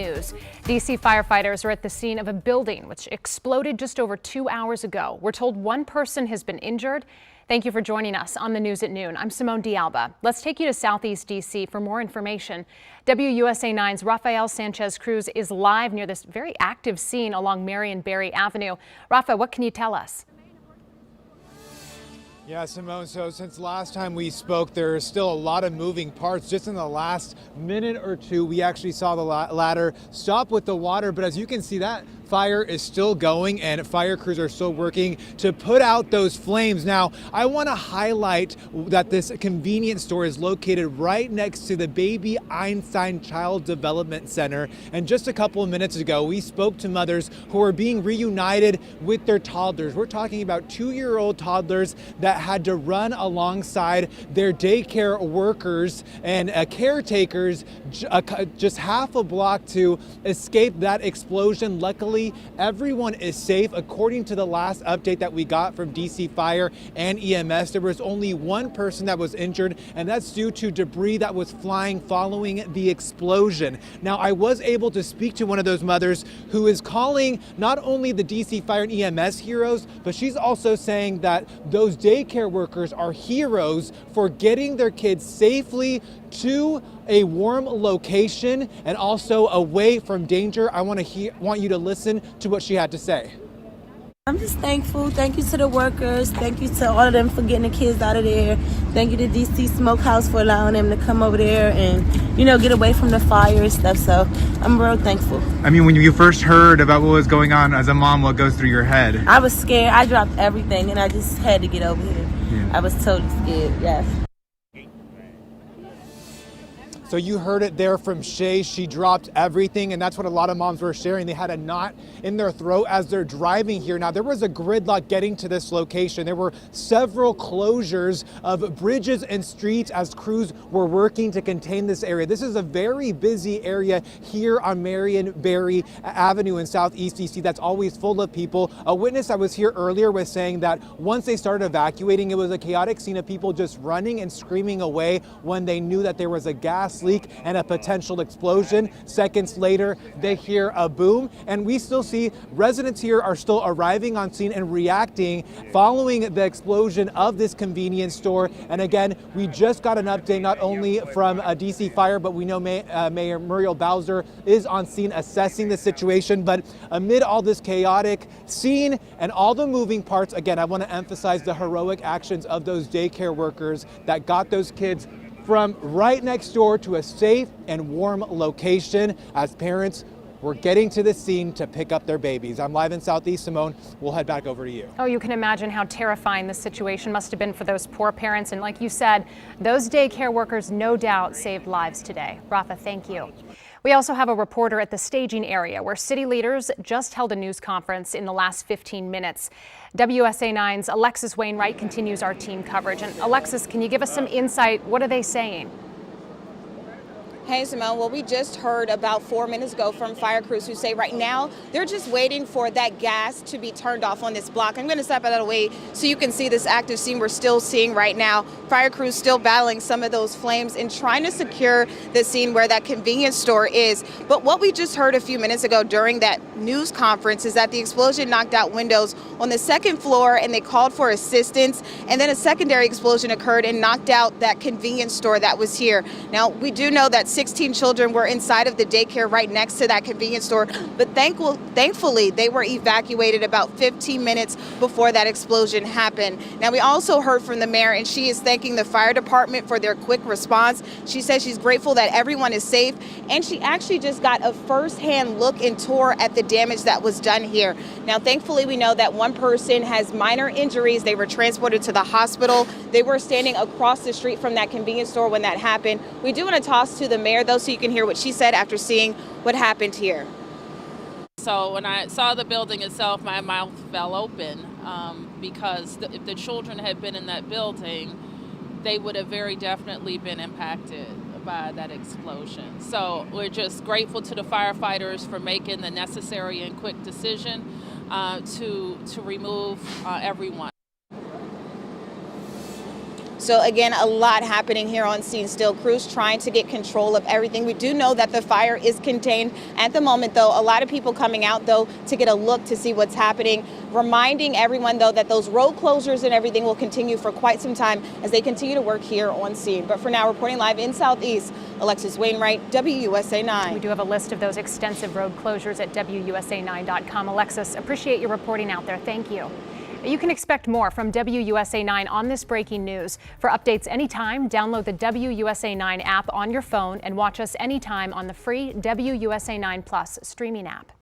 News. DC firefighters are at the scene of a building which exploded just over 2 hours ago. We're told one person has been injured. Thank you for joining us on the news at noon. I'm Simone D'Alba. Let's take you to Southeast DC for more information. WUSA 9's Rafael Sanchez Cruz is live near this very active scene along Marion Barry Avenue. Rafa, what can you tell us? Yeah, Simone, so since last time we spoke, there's still a lot of moving parts. Just in the last minute or two, we actually saw the ladder stop with the water. But as you can see, that fire is still going and fire crews are still working to put out those flames. Now, I want to highlight that this convenience store is located right next to the Baby Einstein Child Development Center. And just a couple of minutes ago, we spoke to mothers who are being reunited with their toddlers. We're talking about 2-year-old toddlers that had to run alongside their daycare workers and caretakers just half a block to escape that explosion. Luckily, everyone is safe. According to the last update that we got from DC Fire and EMS, there was only one person that was injured, and that's due to debris that was flying following the explosion. Now, I was able to speak to one of those mothers who is calling not only the DC Fire and EMS heroes, but she's also saying that those daycare workers are heroes for getting their kids safely to a warm location and also away from danger. I want you to listen to what she had to say. I'm just thankful. Thank you to the workers. Thank you to all of them for getting the kids out of there. Thank you to DC Smokehouse for allowing them to come over there and, get away from the fire and stuff. So I'm real thankful. I mean, when you first heard about what was going on as a mom, what goes through your head? I was scared. I dropped everything and I just had to get over here. Yeah. I was totally scared, yes. So you heard it there from Shay. She dropped everything, and that's what a lot of moms were sharing. They had a knot in their throat as they're driving here. Now, there was a gridlock getting to this location. There were several closures of bridges and streets as crews were working to contain this area. This is a very busy area here on Marion Barry Avenue in Southeast DC that's always full of people. A witness that was here earlier was saying that once they started evacuating, it was a chaotic scene of people just running and screaming away when they knew that there was a gas leak and a potential explosion. Seconds later, they hear a boom, and we still see residents here are still arriving on scene and reacting following the explosion of this convenience store. And again, we just got an update not only from DC Fire, but we know Mayor Muriel Bowser is on scene assessing the situation. But amid all this chaotic scene and all the moving parts, again, I want to emphasize the heroic actions of those daycare workers that got those kids from right next door to a safe and warm location as parents were getting to the scene to pick up their babies. I'm live in Southeast. Simone, we'll head back over to you. Oh, you can imagine how terrifying this situation must have been for those poor parents. And like you said, those daycare workers no doubt saved lives today. Rafa, thank you. We also have a reporter at the staging area where city leaders just held a news conference in the last 15 minutes. WUSA 9's Alexis Wainwright continues our team coverage. And Alexis, can you give us some insight? What are they saying? Hey, Simone. Well, we just heard about 4 minutes ago from fire crews who say right now they're just waiting for that gas to be turned off on this block. I'm going to step out of the way so you can see this active scene we're still seeing right now. Fire crews still battling some of those flames and trying to secure the scene where that convenience store is. But what we just heard a few minutes ago during that news conference is that the explosion knocked out windows on the second floor and they called for assistance. And then a secondary explosion occurred and knocked out that convenience store that was here. Now, we do know that 16 children were inside of the daycare right next to that convenience store, but thankfully they were evacuated about 15 minutes before that explosion happened. Now, we also heard from the mayor, and she is thanking the fire department for their quick response. She says she's grateful that everyone is safe, and she actually just got a first-hand look and tour at the damage that was done here. Now, thankfully, we know that one person has minor injuries. They were transported to the hospital. They were standing across the street from that convenience store when that happened. We do want to toss to the mayor, though, so you can hear what she said after seeing what happened here. So when I saw the building itself, my mouth fell open because if the children had been in that building, they would have very definitely been impacted by that explosion. So we're just grateful to the firefighters for making the necessary and quick decision to remove everyone. So again, a lot happening here on scene still. Crews trying to get control of everything. We do know that the fire is contained at the moment, though. A lot of people coming out, though, to get a look to see what's happening. Reminding everyone, though, that those road closures and everything will continue for quite some time as they continue to work here on scene. But for now, reporting live in Southeast, Alexis Wainwright, WUSA 9. We do have a list of those extensive road closures at WUSA9.com. Alexis, appreciate your reporting out there. Thank you. You can expect more from WUSA 9 on this breaking news. For updates anytime, download the WUSA 9 app on your phone and watch us anytime on the free WUSA 9 Plus streaming app.